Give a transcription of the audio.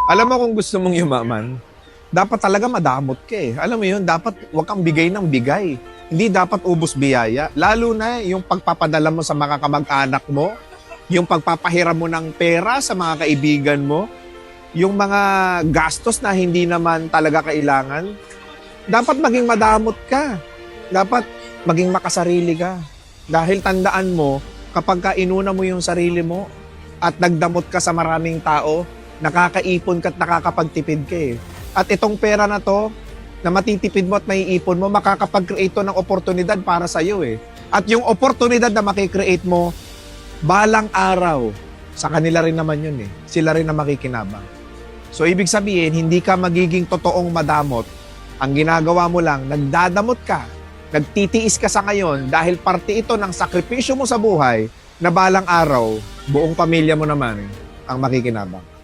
Alam mo kung gusto mong yumaman, dapat talaga madamot ka eh. Alam mo yun, dapat wag kang bigay ng bigay. Hindi dapat ubos biyaya. Lalo na yung pagpapadala mo sa mga kamag-anak mo, yung pagpapahiram mo ng pera sa mga kaibigan mo, yung mga gastos na hindi naman talaga kailangan. Dapat maging madamot ka. Dapat maging makasarili ka. Dahil tandaan mo, kapag ka inuna mo yung sarili mo at nagdamot ka sa maraming tao, nakakaipon ka at nakakapagtipid ka eh. At itong pera na to, na matitipid mo at maiipon mo, makakapag-create to ng oportunidad para sa'yo eh. At yung oportunidad na makikreate mo, balang araw, sa kanila rin naman yun eh. Sila rin na makikinabang. So ibig sabihin, hindi ka magiging totoong madamot. Ang ginagawa mo lang, nagdadamot ka, nagtitiis ka sa ngayon dahil parte ito ng sakripisyo mo sa buhay na balang araw, buong pamilya mo naman ang makikinabang.